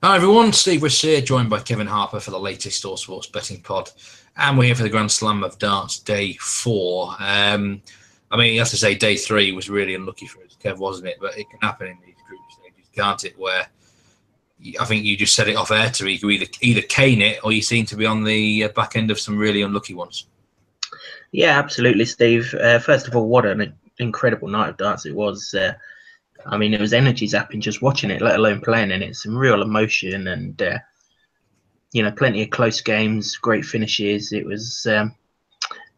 Hi everyone, Steve Riss here, joined by Kevin Harper for the latest All Sports Betting Pod. And we're here for the Grand Slam of Darts Day 4. I mean, you have to say Day 3 was really unlucky for us, Kev, wasn't it? But it can happen in these group stages, can't it? Where I think you just said it off air to me, you either cane it or you seem to be on the back end of some really unlucky ones. Yeah, absolutely, Steve. First of all, what an incredible night of darts it was. I mean, it was energy zapping just watching it, let alone playing in it. Some real emotion and, plenty of close games, great finishes. It was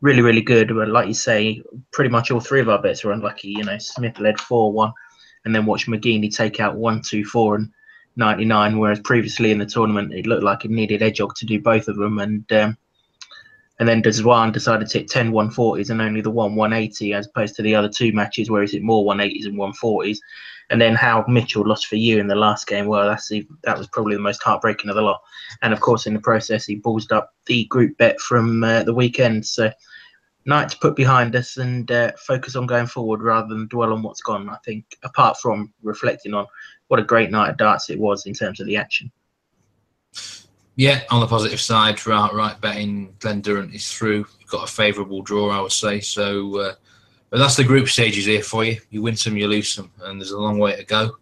really, really good. But like you say, pretty much all three of our bets were unlucky. Smith led 4-1 and then watched McGeaney take out 1-2-4 and 99, whereas previously in the tournament, it looked like it needed Edgog to do both of them. And then Deswan decided to hit 10 140s and only the 180 as opposed to the other two matches where he's hit more 180s and 140s. And then how Mitchell lost for you in the last game. Well, that was probably the most heartbreaking of the lot. And of course, in the process, he ballsed up the group bet from the weekend. So night to put behind us and focus on going forward rather than dwell on what's gone. I think apart from reflecting on what a great night of darts it was in terms of the action. Yeah, on the positive side, for outright betting, Glenn Durrant is through. Got a favourable draw, I would say. So, but that's the group stages here for you. You win some, you lose some, and there's a long way to go.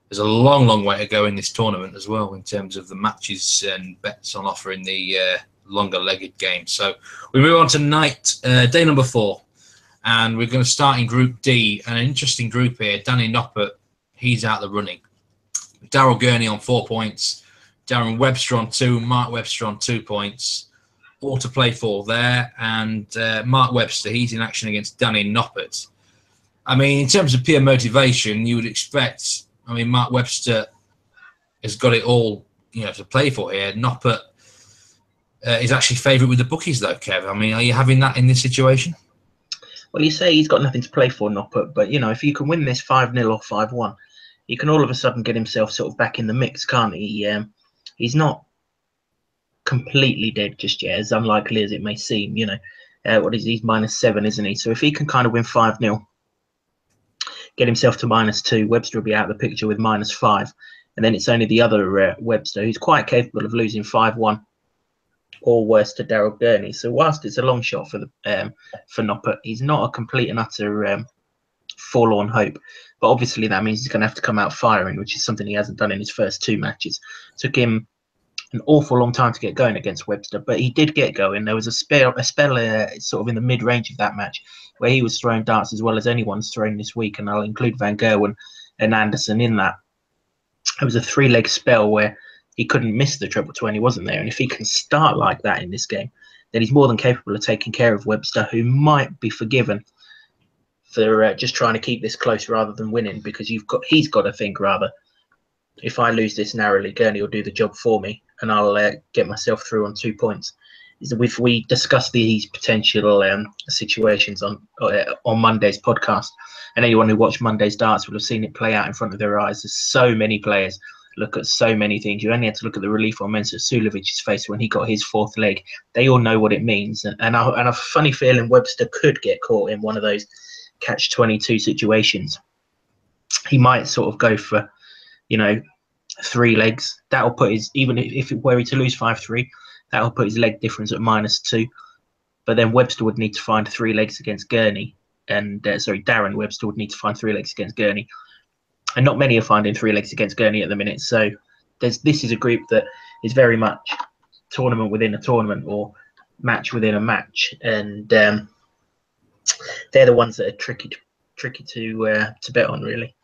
There's a long, long way to go in this tournament as well in terms of the matches and bets on offer in the longer-legged game. So we move on to night, day number 4, and we're going to start in Group D. An interesting group here. Danny Noppert, he's out the running. Daryl Gurney on 4 points. Darren Webster on 2, Mark Webster on 2 points. All to play for there. And Mark Webster, he's in action against Danny Noppert. I mean, in terms of pure motivation, you would expect, Mark Webster has got it all, to play for here. Noppert is actually favourite with the bookies, though, Kev. I mean, are you having that in this situation? Well, you say he's got nothing to play for, Noppert, but, if you can win this 5-0 or 5-1, he can all of a sudden get himself sort of back in the mix, can't he? He's not completely dead just yet, as unlikely as it may seem. What is he's -7, isn't he? So if he can kind of win 5-0, get himself to -2, Webster will be out of the picture with -5, and then it's only the other Webster who's quite capable of losing 5-1 or worse to Daryl Gurney. So whilst it's a long shot for Noppert, he's not a complete and utter forlorn hope. But obviously that means he's going to have to come out firing, which is something he hasn't done in his first 2 matches. Took him an awful long time to get going against Webster, but he did get going. There was a spell sort of in the mid-range of that match where he was throwing darts as well as anyone's thrown this week, and I'll include Van Gerwen and Anderson in that. It was a 3-leg spell where he couldn't miss the treble 20, wasn't there? And if he can start like that in this game, then he's more than capable of taking care of Webster, who might be forgiven for just trying to keep this close rather than winning, because he's got to think rather, if I lose this narrowly, Gurney will do the job for me and I'll get myself through on 2 points. If we discuss these potential situations on Monday's podcast, and anyone who watched Monday's darts will have seen it play out in front of their eyes. There's so many players look at so many things. You only had to look at the relief on Mensur Sulejovic's face when he got his 4th leg. They all know what it means, and a funny feeling Webster could get caught in one of those catch-22 situations. He might sort of go for 3 legs. That'll put his, even if it were to lose 5-3, that'll put his leg difference at -2. But then Webster would need to find 3 legs against Gurney, and Darren Webster would need to find 3 legs against Gurney, and not many are finding 3 legs against Gurney at the minute. So this is a group that is very much tournament within a tournament or match within a match, and they're the ones that are tricky to bet on, really.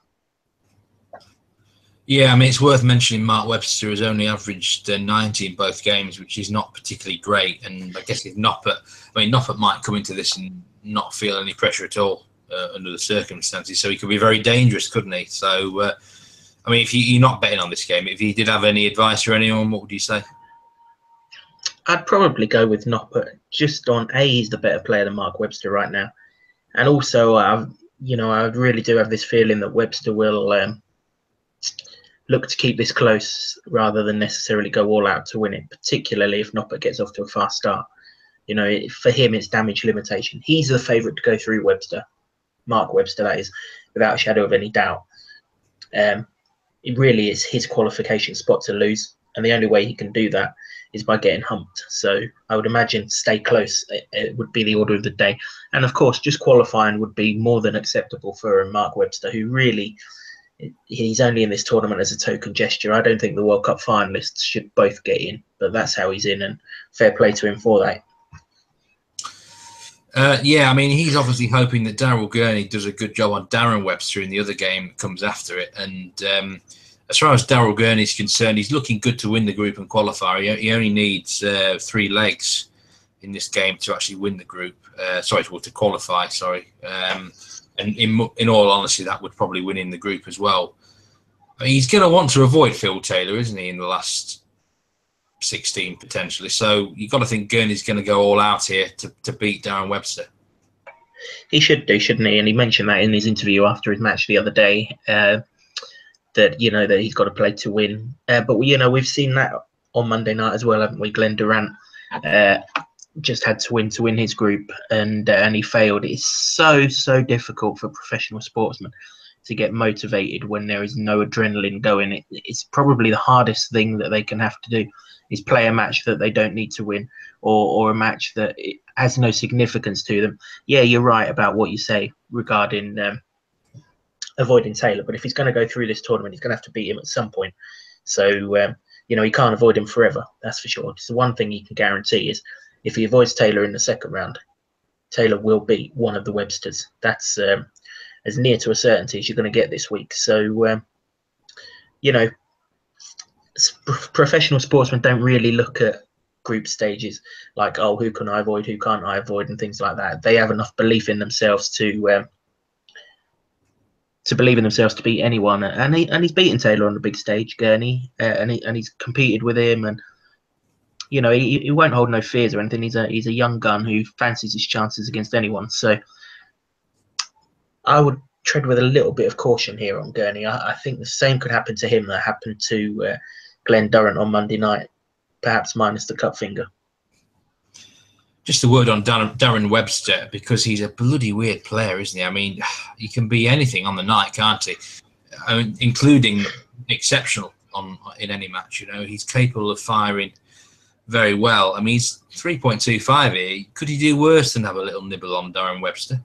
Yeah, it's worth mentioning Mark Webster has only averaged 90 in both games, which is not particularly great. And I guess if Noppert might come into this and not feel any pressure at all under the circumstances, so he could be very dangerous, couldn't he? So, if you're not betting on this game, if you did have any advice for anyone, what would you say? I'd probably go with Noppert, just on he's the better player than Mark Webster right now, and also I really do have this feeling that Webster will look to keep this close rather than necessarily go all out to win it, particularly if Noppert gets off to a fast start. For him, it's damage limitation. He's the favourite to go through Webster, Mark Webster, that is, without a shadow of any doubt. it really is his qualification spot to lose, and the only way he can do that is by getting humped. So I would imagine stay close. It would be the order of the day, and of course, just qualifying would be more than acceptable for Mark Webster, who really, he's only in this tournament as a token gesture. I don't think the World Cup finalists should both get in, but that's how he's in, and fair play to him for that. Yeah, I mean, he's obviously hoping that Daryl Gurney does a good job on Darren Webster in the other game that comes after it. And as far as Daryl Gurney is concerned, he's looking good to win the group and qualify. He only needs 3 legs in this game to actually win the group. To qualify, sorry. And in all honesty, that would probably win in the group as well. I mean, he's going to want to avoid Phil Taylor, isn't he, in the last 16 potentially? So you've got to think Gurney's going to go all out here to beat Darren Webster. He should do, shouldn't he? And he mentioned that in his interview after his match the other day, that that he's got to play to win. But we've seen that on Monday night as well, haven't we? Glenn Durant just had to win his group, and he failed. It's so difficult for professional sportsmen to get motivated when there is no adrenaline going. It's probably the hardest thing that they can have to do, is play a match that they don't need to win, or a match that has no significance to them. Yeah, you're right about what you say regarding avoiding Taylor, but if he's going to go through this tournament, he's going to have to beat him at some point. So, he can't avoid him forever, that's for sure. It's the one thing he can guarantee is if he avoids Taylor in the second round, Taylor will beat one of the Websters. That's as near to a certainty as you're going to get this week. So, professional sportsmen don't really look at group stages like, oh, who can I avoid, who can't I avoid, and things like that. They have enough belief in themselves to believe in themselves to beat anyone, and he's beaten Taylor on the big stage, Gurney, and he's competed with him, and he won't hold no fears or anything. He's a young gun who fancies his chances against anyone. So I would tread with a little bit of caution here on Gurney. I think the same could happen to him that happened to Glenn Durant on Monday night, perhaps minus the cut finger. Just a word on Darren Webster, because he's a bloody weird player, isn't he? I mean, he can be anything on the night, can't he? I mean, including exceptional in any match. He's capable of firing very well. I mean, he's 3.25 here. Could he do worse than have a little nibble on Darren Webster?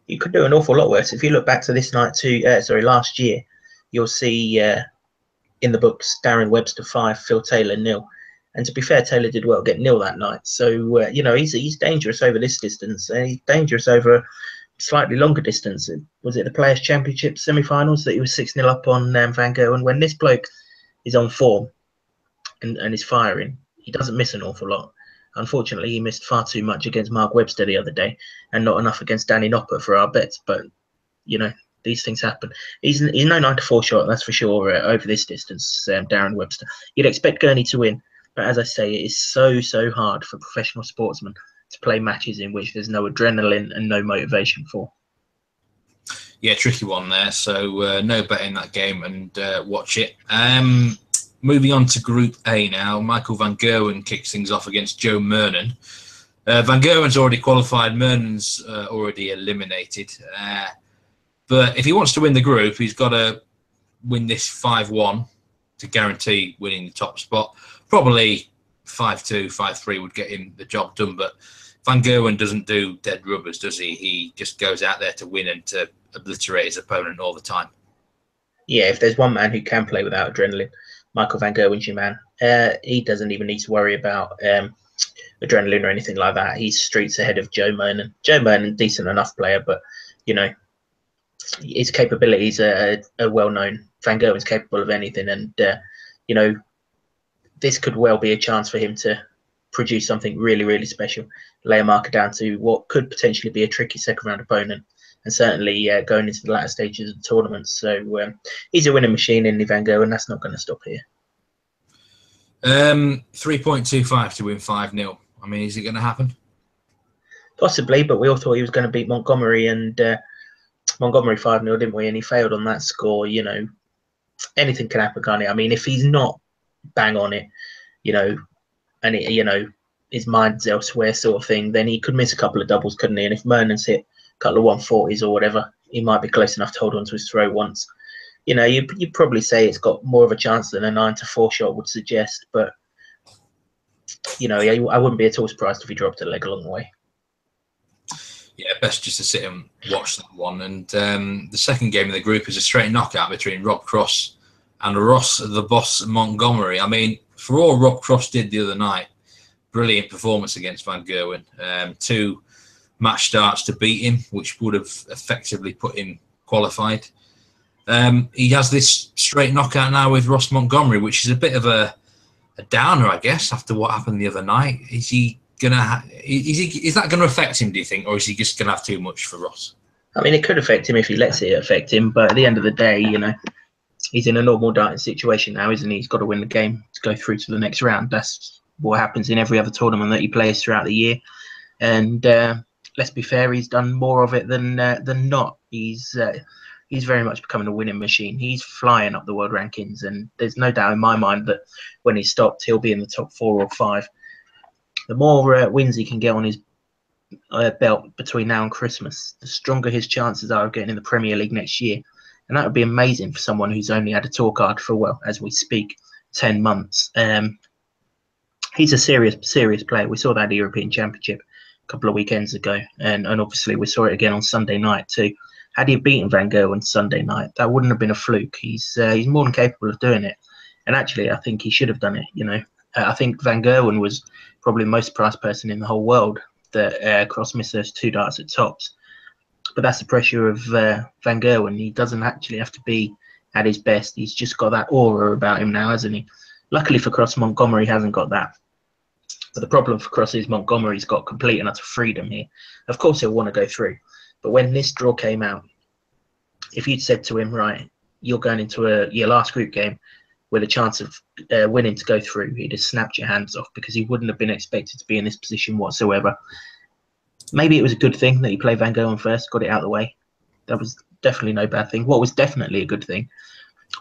You could do an awful lot worse. If you look back to this night last year, you'll see in the books Darren Webster 5, Phil Taylor 0. And to be fair, Taylor did well get 0 that night. So he's dangerous over this distance. He's dangerous over a slightly longer distance. Was it the Players' Championship semi-finals that he was 6-0 up on Van Gogh? And when this bloke is on form and is firing, he doesn't miss an awful lot. Unfortunately, he missed far too much against Mark Webster the other day, and not enough against Danny Noppert for our bets. But these things happen. He's no 9-4 shot, that's for sure, over this distance. Darren Webster. You'd expect Gurney to win, but as I say, it is so hard for professional sportsmen to play matches in which there's no adrenaline and no motivation for. Yeah, tricky one there. So no betting that game, and watch it. Moving on to Group A now, Michael van Gerwen kicks things off against Joe Mernon. Van Gerwen's already qualified, Mernon's already eliminated. But if he wants to win the group, he's got to win this 5-1 to guarantee winning the top spot. Probably 5-2, 5-3 would get him the job done. But Van Gerwen doesn't do dead rubbers, does he? He just goes out there to win and to obliterate his opponent all the time. Yeah, if there's one man who can play without adrenaline, Michael van Gerwen's your man. He doesn't even need to worry about adrenaline or anything like that. He's streets ahead of Joe Mernon. Joe Mernon, decent enough player, but his capabilities are well known. Van Gerwen's capable of anything, and this could well be a chance for him to produce something really special, lay a marker down to what could potentially be a tricky second round opponent, and certainly going into the latter stages of the tournament. So he's a winning machine in Van Gerwen, and that's not going to stop here. 3.25 to win 5-0. I mean, is it going to happen? Possibly, but we all thought he was going to beat Montgomery, and Montgomery 5-0, didn't we? And he failed on that score. Anything can happen, can't it? I mean, if he's not bang on it, and his mind's elsewhere sort of thing, then he could miss a couple of doubles, couldn't he? And if Mernon's hit couple of 140s or whatever, he might be close enough to hold on to his throw once. you know, you'd probably say it's got more of a chance than a 9-4 shot would suggest. But you know, I wouldn't be at all surprised if he dropped a leg along the way. Yeah, best just to sit and watch that one. And the second game of the group is a straight knockout between Rob Cross and Ross the Boss Montgomery. I mean, for all Rob Cross did the other night, brilliant performance against Van Gerwen. 2 match starts to beat him, which would have effectively put him qualified. He has this straight knockout now with Ross Montgomery, which is a bit of a downer, I guess, after what happened the other night. Is he gonna? Is that going to affect him? Do you think, or is he just going to have too much for Ross? I mean, it could affect him if he lets it affect him, but at the end of the day, you know, he's in a normal darting situation now, isn't he? He's got to win the game to go through to the next round. That's what happens in every other tournament that he plays throughout the year. And let's be fair, he's done more of it than not. He's very much becoming a winning machine. He's flying up the world rankings, and there's no doubt in my mind that when he's stopped, he'll be in the top 4 or 5. The more wins he can get on his belt between now and Christmas, the stronger his chances are of getting in the Premier League next year. And that would be amazing for someone who's only had a tour card for, well, as we speak, 10 months. He's a serious player. We saw that at the European Championship a couple of weekends ago, and obviously we saw it again on Sunday night too. Had he beaten Van Gerwen Sunday night, that wouldn't have been a fluke. He's more than capable of doing it, and actually I think he should have done it. You know, I think Van Gerwen was probably the most surprised person in the whole world that Cross missed those 2 darts at tops. But that's the pressure of Van Gerwen. He doesn't actually have to be at his best. He's just got that aura about him now, hasn't he? Luckily for Cross, Montgomery hasn't got that. But the problem for Cross is Montgomery's got complete and utter freedom here. Of course he'll want to go through. But when this draw came out, if you'd said to him, right, you're going into your last group game with a chance of winning to go through, he'd have snapped your hands off because he wouldn't have been expected to be in this position whatsoever. Maybe it was a good thing that he played Van Gerwen first, got it out of the way. That was definitely no bad thing. What was definitely a good thing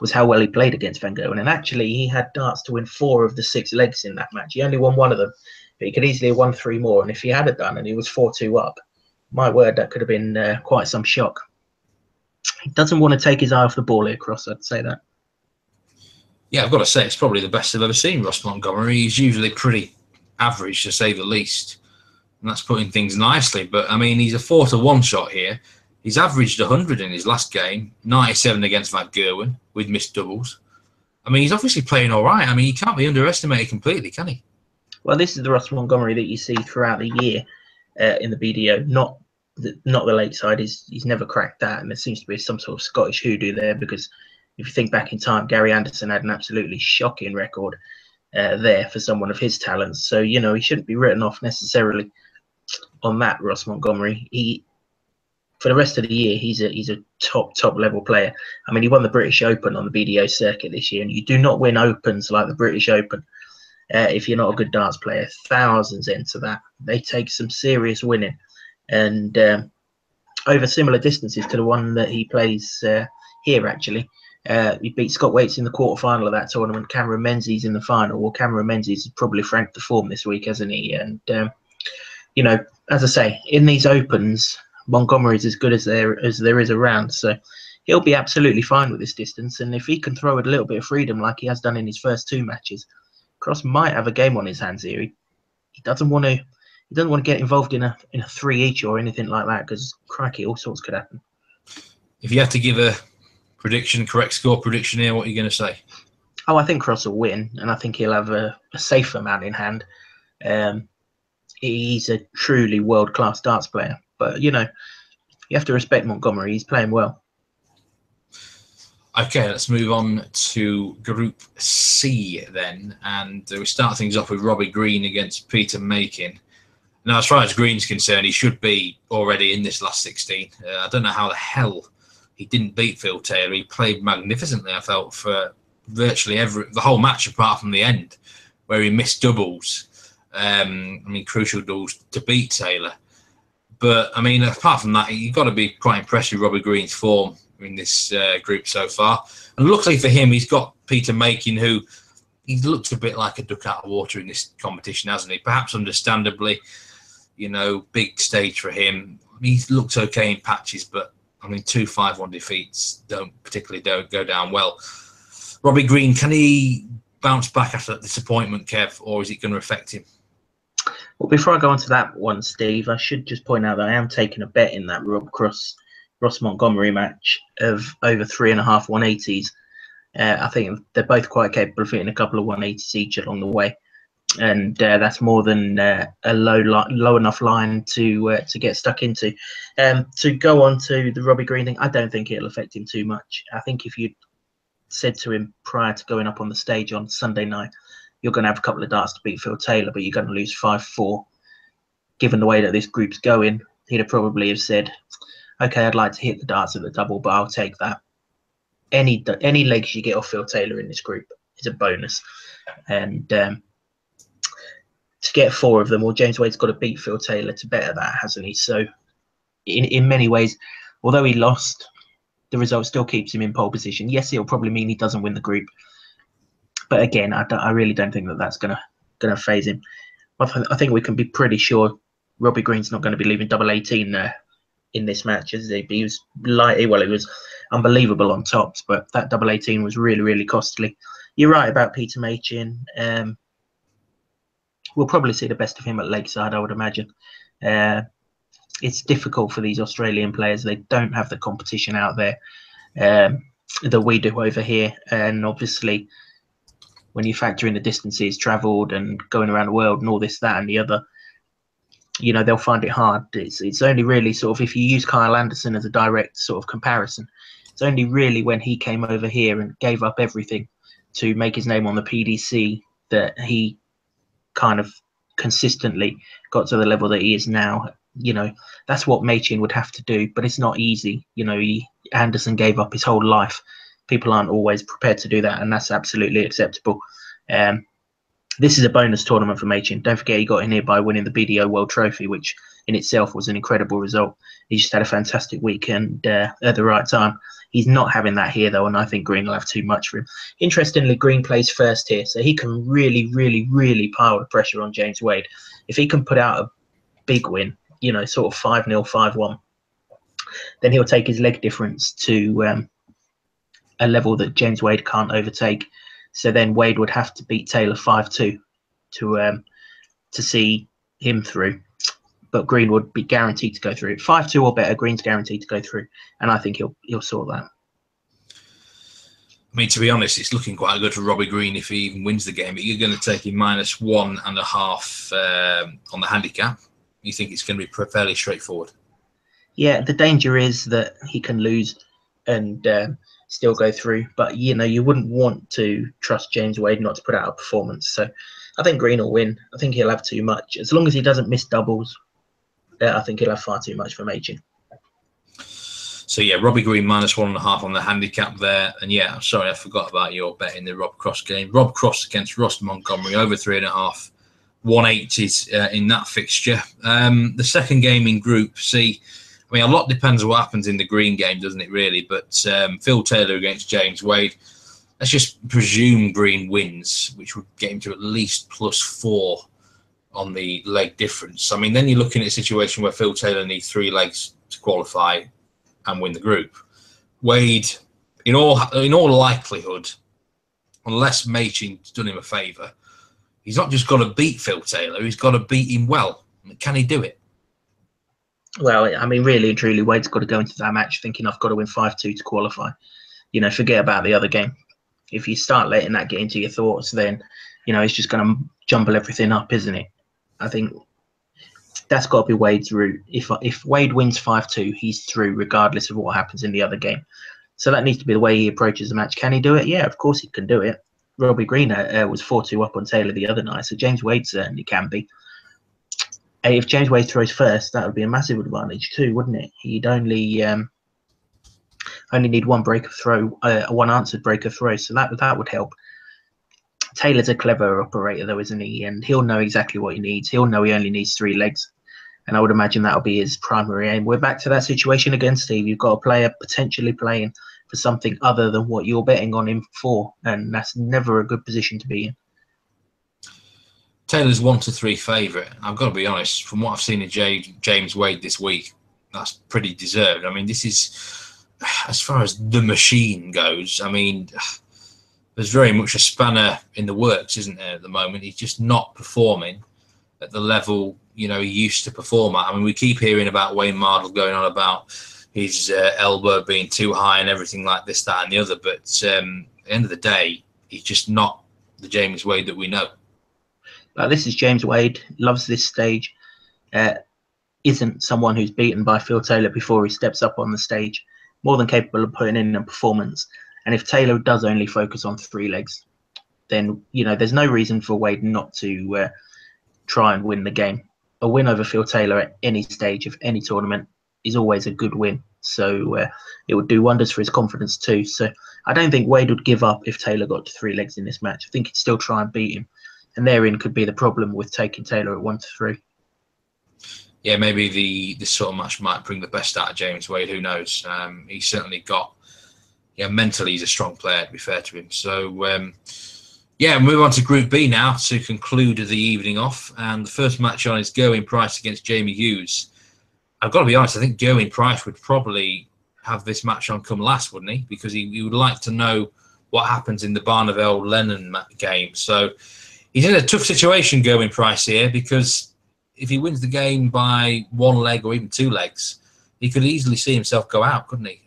was how well he played against Van Gerwen. And actually, he had darts to win 4 of the 6 legs in that match. He only won 1 of them, but he could easily have won 3 more. And if he had it done and he was 4-2 up, my word, that could have been quite some shock. He doesn't want to take his eye off the ball here, Cross, I'd say that. Yeah, I've got to say, it's probably the best I've ever seen Ross Montgomery. He's usually pretty average, to say the least. And that's putting things nicely. But, I mean, he's a 4-1 shot here. He's averaged 100 in his last game, 97 against Van Gerwen with missed doubles. I mean, he's obviously playing all right. I mean, he can't be underestimated completely, can he? Well, this is the Ross Montgomery that you see throughout the year in the BDO, not the late side. He's never cracked that, and there seems to be some sort of Scottish hoodoo there, because if you think back in time, Gary Anderson had an absolutely shocking record there for someone of his talents. So, you know, he shouldn't be written off necessarily on that, Ross Montgomery. For the rest of the year, he's a top level player. I mean, he won the British Open on the BDO circuit this year, and you do not win Opens like the British Open if you're not a good darts player. Thousands enter that. They take some serious winning, and over similar distances to the one that he plays here, actually. He beat Scott Waits in the quarterfinal of that tournament. Cameron Menzies in the final. Well, Cameron Menzies has probably franked the form this week, hasn't he? And, you know, as I say, in these Opens, Montgomery's as good as there is around, so he'll be absolutely fine with this distance. And if he can throw it a little bit of freedom like he has done in his first 2 matches, Cross might have a game on his hands here. He doesn't want to get involved in a 3 each or anything like that, because crikey, all sorts could happen. If you have to give a correct score prediction here, what are you going to say? Oh, I think Cross will win, and I think he'll have a safer man in hand. He's a truly world-class darts player. But, you know, you have to respect Montgomery. He's playing well. Okay, let's move on to Group C then. And we start things off with Robbie Green against Peter Makin. Now, as far as Green's concerned, he should be already in this last 16. I don't know how the hell he didn't beat Phil Taylor. He played magnificently, I felt, for virtually the whole match apart from the end, where he missed doubles. I mean, crucial doubles to beat Taylor. But, I mean, apart from that, you've got to be quite impressed with Robbie Green's form in this group so far. And luckily for him, he's got Peter Makin, who he's looked a bit like a duck out of water in this competition, hasn't he? Perhaps understandably, you know, big stage for him. He's looked okay in patches, but I mean, 2-5-1 defeats don't go down well. Robbie Green, can he bounce back after that disappointment, Kev, or is it going to affect him? Well, before I go on to that one, Steve, I should just point out that I am taking a bet in that Ross Montgomery match of over 3.5 180s. I think they're both quite capable of hitting a couple of 180s each along the way, and that's more than a low enough line to get stuck into. To go on to the Robbie Green thing, I don't think it'll affect him too much. I think if you said to him prior to going up on the stage on Sunday night, you're going to have a couple of darts to beat Phil Taylor, but you're going to lose 5-4. Given the way that this group's going, he'd have probably have said, okay, I'd like to hit the darts at the double, but I'll take that. Any legs you get off Phil Taylor in this group is a bonus. And to get 4 of them, well, James Wade's got to beat Phil Taylor to better that, hasn't he? So in many ways, although he lost, the result still keeps him in pole position. Yes, it'll probably mean he doesn't win the group. But again, I really don't think that that's gonna phase him. I think we can be pretty sure Robbie Green's not going to be leaving double 18 in this match, is he? He was he was unbelievable on tops, but that double 18 was really, really costly. You're right about Peter Machin. We'll probably see the best of him at Lakeside, I would imagine. It's difficult for these Australian players. They don't have the competition out there that we do over here, and obviously, when you factor in the distances travelled and going around the world and all this, that, and the other, they'll find it hard. It's only really sort of, if you use Kyle Anderson as a direct sort of comparison, it's only really when he came over here and gave up everything to make his name on the PDC that he kind of consistently got to the level that he is now. That's what Machin would have to do, but it's not easy. Anderson gave up his whole life. People aren't always prepared to do that, and that's absolutely acceptable. This is a bonus tournament for Machin. Don't forget he got in here by winning the BDO World Trophy, which in itself was an incredible result. He just had a fantastic weekend at the right time. He's not having that here, though, and I think Green will have too much for him. Interestingly, Green plays first here, so he can really, really, really pile the pressure on James Wade. If he can put out a big win, sort of 5-0, 5-1, then he'll take his leg difference to a level that James Wade can't overtake. So then Wade would have to beat Taylor 5-2 to see him through. But Green would be guaranteed to go through. 5-2 or better, Green's guaranteed to go through, and I think he'll sort that. I mean, to be honest, it's looking quite good for Robbie Green if he even wins the game. But you're going to take him -1.5 on the handicap. You think it's going to be fairly straightforward? Yeah, the danger is that he can lose and still go through, but you wouldn't want to trust James Wade not to put out a performance. So I think Green will win. I think he'll have too much, as long as he doesn't miss doubles. I think he'll have far too much for Machin. So yeah, Robbie Green -1.5 on the handicap there, and yeah, sorry, I forgot about your bet in the Rob Cross game. Rob Cross against Ross Montgomery over 3.5 180s in that fixture. The second game in Group C. I mean, a lot depends on what happens in the Green game, doesn't it, really? But Phil Taylor against James Wade. Let's just presume Green wins, which would get him to at least +4 on the leg difference. I mean, then you're looking at a situation where Phil Taylor needs 3 legs to qualify and win the group. Wade, in all likelihood, unless Machin's done him a favour, he's not just got to beat Phil Taylor, he's got to beat him well. Can he do it? Well, I mean, really and truly, Wade's got to go into that match thinking I've got to win 5-2 to qualify. Forget about the other game. If you start letting that get into your thoughts, then, it's just going to jumble everything up, isn't it? I think that's got to be Wade's route. If Wade wins 5-2, he's through regardless of what happens in the other game. So that needs to be the way he approaches the match. Can he do it? Yeah, of course he can do it. Robbie Green was 4-2 up on Taylor the other night, so James Wade certainly can be. If James Wade throws first, that would be a massive advantage too, wouldn't it? He'd only need one break of throw, one answered break of throw, so that would help. Taylor's a clever operator, though, isn't he? And he'll know exactly what he needs. He'll know he only needs 3 legs, and I would imagine that'll be his primary aim. We're back to that situation again, Steve. You've got a player potentially playing for something other than what you're betting on him for, and that's never a good position to be in. Taylor's 1-3 favourite. I've got to be honest, from what I've seen of James Wade this week, that's pretty deserved. I mean, this is as far as the machine goes, I mean, there's very much a spanner in the works, isn't there, at the moment? He's just not performing at the level, he used to perform at. I mean, we keep hearing about Wayne Mardle going on about his elbow being too high and everything like this, that, and the other. But at the end of the day, he's just not the James Wade that we know. This is James Wade, loves this stage, isn't someone who's beaten by Phil Taylor before he steps up on the stage, more than capable of putting in a performance. And if Taylor does only focus on 3 legs, then, there's no reason for Wade not to try and win the game. A win over Phil Taylor at any stage of any tournament is always a good win. So it would do wonders for his confidence too. So I don't think Wade would give up if Taylor got to 3 legs in this match. I think he'd still try and beat him. And therein could be the problem with taking Taylor at 1-3. Yeah, maybe this sort of match might bring the best out of James Wade. Who knows? He's certainly got, mentally he's a strong player, to be fair to him. So, move on to Group B now to conclude the evening off. And the first match on is Gerwyn Price against Jamie Hughes. I've got to be honest, I think Gerwyn Price would probably have this match on come last, wouldn't he? Because he would like to know what happens in the Barneveld-Lennon game. So he's in a tough situation, Gerwyn Price, here, because if he wins the game by 1 leg or even 2 legs, he could easily see himself go out, couldn't he?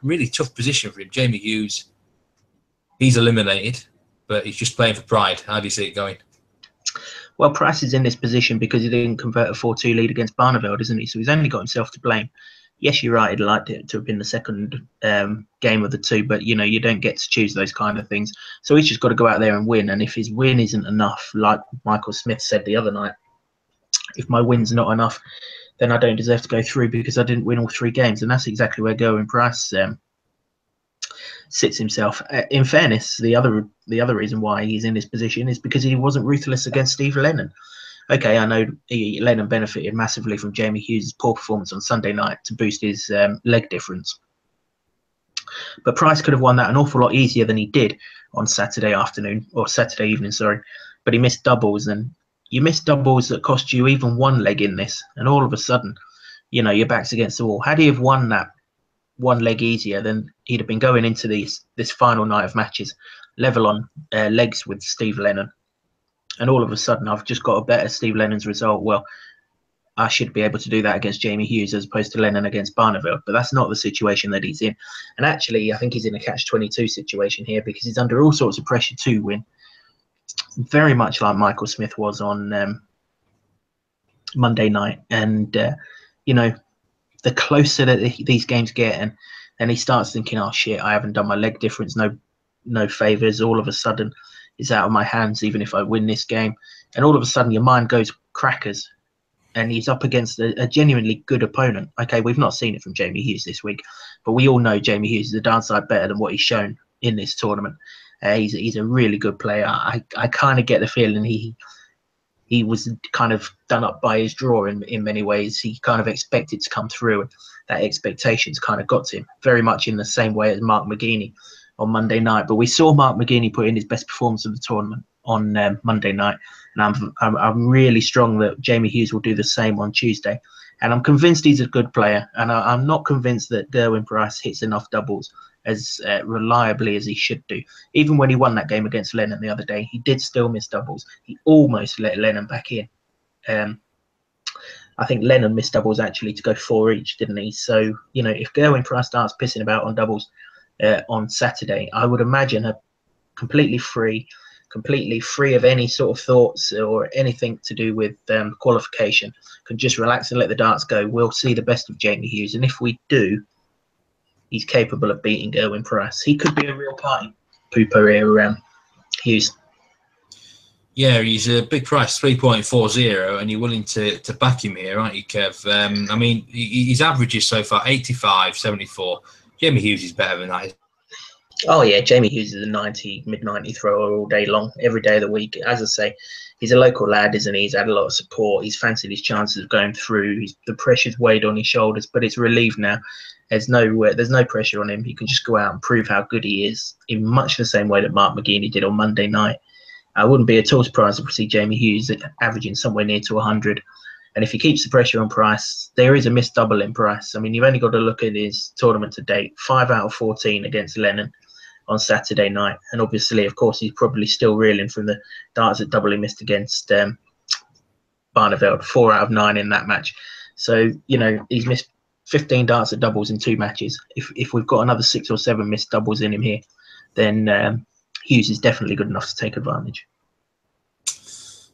Really tough position for him. Jamie Hughes, he's eliminated, but he's just playing for pride. How do you see it going? Well, Price is in this position because he didn't convert a 4-2 lead against Barneveld, isn't he? So he's only got himself to blame. Yes, you're right. He'd liked it to have been the second game of the 2, but, you don't get to choose those kind of things. So he's just got to go out there and win. And if his win isn't enough, like Michael Smith said the other night, if my win's not enough, then I don't deserve to go through because I didn't win all 3 games. And that's exactly where Gerwyn Price sits himself. In fairness, the other reason why he's in this position is because he wasn't ruthless against Steve Lennon. Okay, I know Lennon benefited massively from Jamie Hughes' poor performance on Sunday night to boost his leg difference. But Price could have won that an awful lot easier than he did on Saturday evening, sorry. But he missed doubles, and you miss doubles that cost you even 1 leg in this, and all of a sudden, your back's against the wall. Had he have won that 1 leg easier, then he'd have been going into this final night of matches level on legs with Steve Lennon. And all of a sudden, I've just got a better Steve Lennon's result. Well, I should be able to do that against Jamie Hughes as opposed to Lennon against Barneveld. But that's not the situation that he's in. And actually, I think he's in a catch-22 situation here because he's under all sorts of pressure to win. Very much like Michael Smith was on Monday night. And, the closer that these games get, and then he starts thinking, oh, shit, I haven't done my leg difference. No favours. All of a sudden, it's out of my hands, even if I win this game. And all of a sudden, your mind goes crackers. And he's up against a genuinely good opponent. Okay, we've not seen it from Jamie Hughes this week, but we all know Jamie Hughes is a downside better than what he's shown in this tournament. He's a really good player. I kind of get the feeling he was kind of done up by his draw in many ways. He kind of expected to come through, and that expectations kind of got to him, very much in the same way as Mark McGuinness on Monday night. But we saw Mark McGuinness put in his best performance of the tournament on Monday night. And I'm really strong that Jamie Hughes will do the same on Tuesday. And I'm convinced he's a good player. And I'm not convinced that Gerwyn Price hits enough doubles as reliably as he should do. Even when he won that game against Lennon the other day, he did still miss doubles. He almost let Lennon back in. I think Lennon missed doubles actually to go 4 each, didn't he? So, if Gerwyn Price starts pissing about on doubles on Saturday, I would imagine her completely free of any sort of thoughts or anything to do with qualification, can just relax and let the darts go. We'll see the best of Jamie Hughes, and if we do, he's capable of beating Gerwyn Price. He could be a real party pooper here, Hughes. Yeah, he's a big price, 3.40, and you're willing to back him here, aren't you, Kev? I mean, his averages so far, 85, 74. Jamie Hughes is better than that. Oh, yeah, Jamie Hughes is a mid-90 thrower all day long, every day of the week. As I say, he's a local lad, isn't he? He's had a lot of support. He's fancied his chances of going through. The pressure's weighed on his shoulders, but it's relieved now. There's no pressure on him. He can just go out and prove how good he is in much the same way that Mark McGuinness did on Monday night. I wouldn't be at all surprised if we see Jamie Hughes averaging somewhere near to 100 And if he keeps the pressure on Price, there is a missed double in Price. I mean, you've only got to look at his tournament to date: 5 out of 14 against Lennon on Saturday night. And obviously, of course, he's probably still reeling from the darts at double he missed against Barneveld, 4 out of 9 in that match. So, you know, he's missed 15 darts at doubles in 2 matches. If we've got another 6 or 7 missed doubles in him here, then Hughes is definitely good enough to take advantage.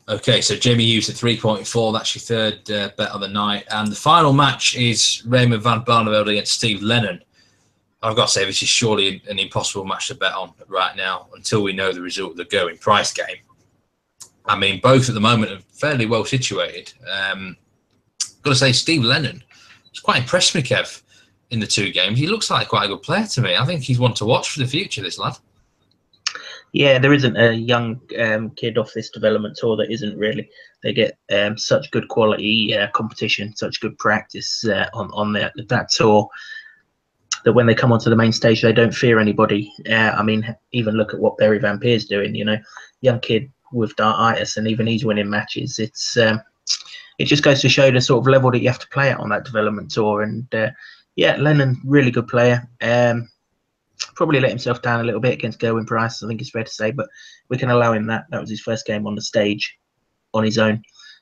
Okay, so Jamie Hughes at 3.4. That's your third bet of the night. And the final match is Raymond van Barneveld against Steve Lennon. I've got to say, this is surely an impossible match to bet on right now until we know the result of the going price game. I mean, both at the moment are fairly well situated. Got to say, Steve Lennon has quite impressed me, Kev, in the 2 games. He looks like quite a good player to me. I think he's one to watch for the future, this lad. Yeah, there isn't a young kid off this development tour that isn't really. They get such good quality competition, such good practice on that tour, that when they come onto the main stage, they don't fear anybody. I mean, even look at what Barry Van Peer's doing. You know, young kid with dartitis, and even he's winning matches. It just goes to show the sort of level that you have to play at on that development tour. And yeah, Lennon, really good player. Probably let himself down a little bit against Gerwin Price, I think it's fair to say, but we can allow him that. That was his first game on the stage on his own.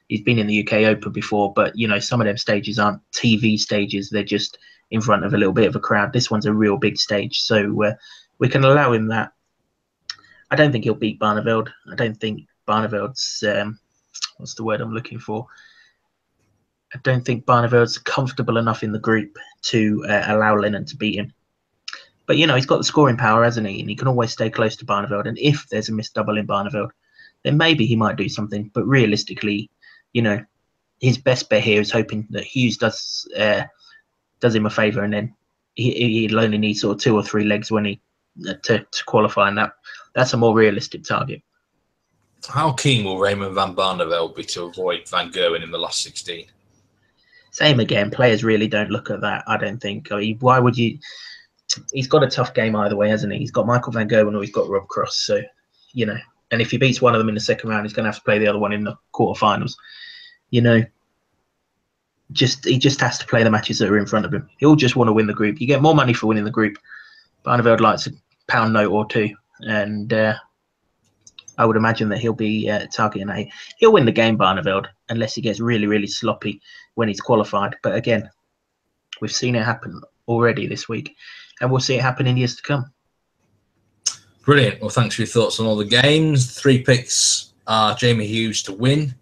He's been in the UK Open before, but, you know, some of them stages aren't TV stages. They're just in front of a little bit of a crowd. This one's a real big stage, so we can allow him that. I don't think he'll beat Barneveld. I don't think Barneveld's, what's the word I'm looking for? I don't think Barneveld's comfortable enough in the group to allow Lennon to beat him. But, you know, he's got the scoring power, hasn't he? And he can always stay close to Barneveld. And if there's a missed double in Barneveld, then maybe he might do something. But realistically, you know, his best bet here is hoping that Hughes does him a favour, and then he'll only need sort of 2 or 3 legs when he to qualify, and that's a more realistic target. How keen will Raymond van Barneveld be to avoid Van Gerwen in the last 16? Same again. Players really don't look at that, I don't think. I mean, why would you? He's got a tough game either way, hasn't he? He's got Michael Van Gerwen or he's got Rob Cross. So, you know, and if he beats one of them in the second round, he's going to have to play the other one in the quarterfinals. You know, he just has to play the matches that are in front of him. He'll just want to win the group. You get more money for winning the group. Barneveld likes a pound note or 2, and I would imagine that he'll be targeting that. He'll win the game, Barneveld, unless he gets really, really sloppy when he's qualified. But again, we've seen it happen already this week, and we'll see it happen in years to come. Brilliant. Well, thanks for your thoughts on all the games. 3 picks are Jamie Hughes to win,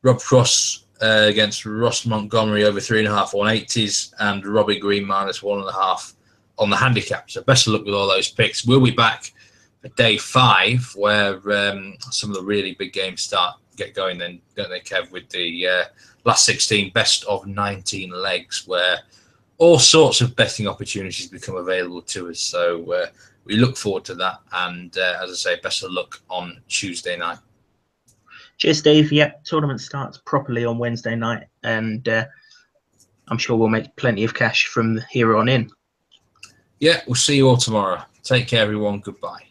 Rob Cross against Ross Montgomery over 3.5 180s, and Robbie Green -1.5 on the handicap. So best of luck with all those picks. We'll be back for day 5, where some of the really big games get going then, don't they, Kev, with the last 16 best of 19 legs, where all sorts of betting opportunities become available to us. So we look forward to that. And as I say, best of luck on Tuesday night. Cheers, Steve. Yep, tournament starts properly on Wednesday night, and I'm sure we'll make plenty of cash from here on in. Yeah, we'll see you all tomorrow. Take care, everyone. Goodbye.